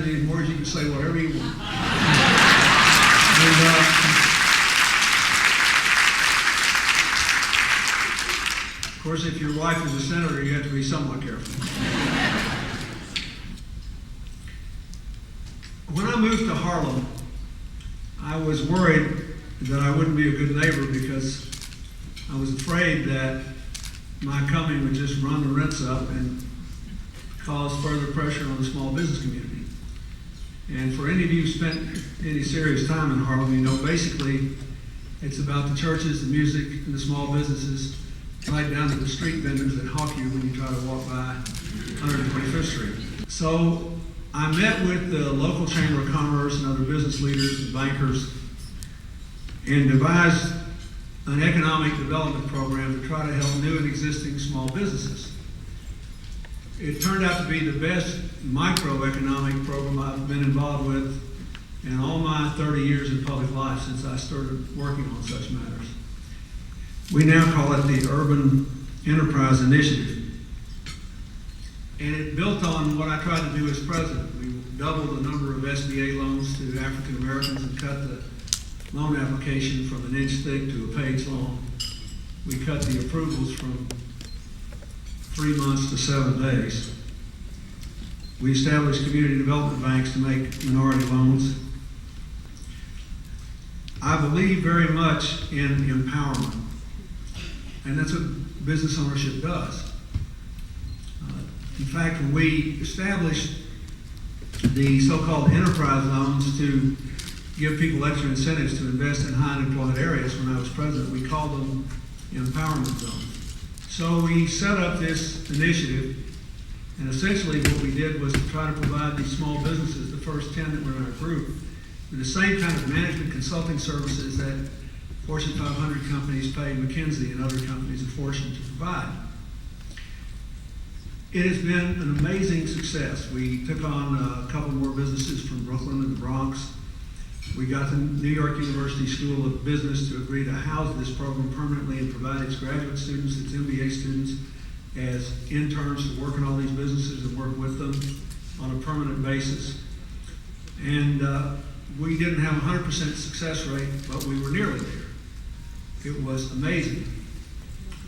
it anymore. You can say whatever you want. Of course, if your wife is a senator, you have to be somewhat careful. When I moved to Harlem, I was worried that I wouldn't be a good neighbor because I was afraid that my coming would just run the rents up and cause further pressure on the small business community. And for any of you who spent any serious time in Harlem, you know basically it's about the churches, the music, and the small businesses, right down to the street vendors that hawk you when you try to walk by 125th Street. So I met with the local Chamber of Commerce and other business leaders and bankers and devised an economic development program to try to help new and existing small businesses. It turned out to be the best microeconomic program I've been involved with in all my 30 years in public life since I started working on such matters. We now call it the Urban Enterprise Initiative. And it built on what I tried to do as president. We doubled the number of SBA loans to African Americans and cut the loan application from an inch thick to a page long. We cut the approvals from 3 months to 7 days. We established community development banks to make minority loans. I believe very much in empowerment, and that's what business ownership does. In fact, when we established the so-called enterprise loans to give people extra incentives to invest in high unemployment areas when I was president, we called them empowerment zones. So we set up this initiative, and essentially what we did was to try to provide these small businesses, the first 10 that were in our group, with the same kind of management consulting services that Fortune 500 companies pay McKinsey and other companies a fortune to provide. It has been an amazing success. We took on a couple more businesses from Brooklyn and the Bronx. We got the New York University School of Business to agree to house this program permanently and provide its graduate students, its MBA students, as interns to work in all these businesses and work with them on a permanent basis. And we didn't have a 100% success rate, but we were nearly there. It was amazing.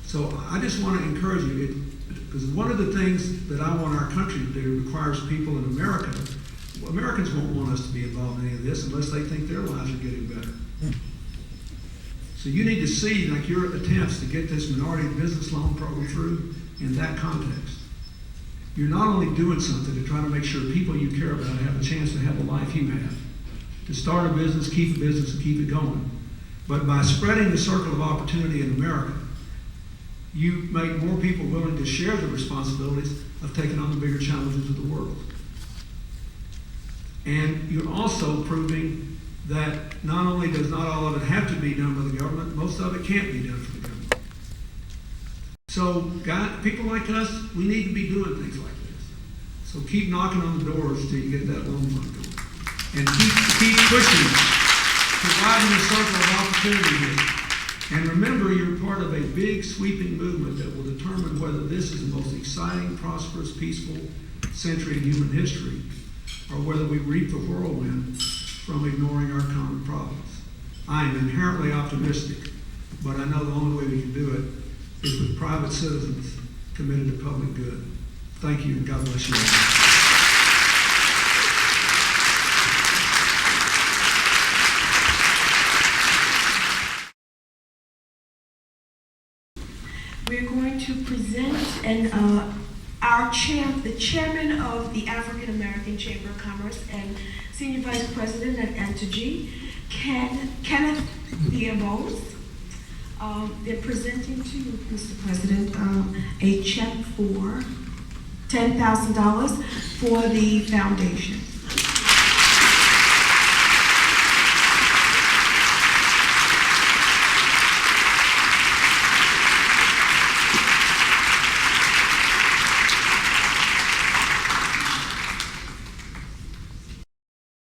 So I just want to encourage you, because one of the things that I want our country to do requires people in America. Well, Americans won't want us to be involved in any of this unless they think their lives are getting better. So you need to see like your attempts to get this minority business loan program through in that context. You're not only doing something to try to make sure people you care about have a chance to have the life you have, to start a business, keep a business, and keep it going, but by spreading the circle of opportunity in America, you make more people willing to share the responsibilities of taking on the bigger challenges of the world. And you're also proving that not only does not all of it have to be done by the government, most of it can't be done for the government. So people like us, we need to be doing things like this. So keep knocking on the doors till you get that loan fund going. And keep pushing, providing a circle of opportunity here. And remember, you're part of a big sweeping movement that will determine whether this is the most exciting, prosperous, peaceful century in human history, or whether we reap the whirlwind from ignoring our common problems. I am inherently optimistic, but I know the only way we can do it is with private citizens committed to public good. Thank you, and God bless you all. We're going to present the chairman of the African American Chamber of Commerce and Senior Vice President at Entergy, Kenneth Leobos. They're presenting to you, Mr. President, a check for $10,000 for the foundation.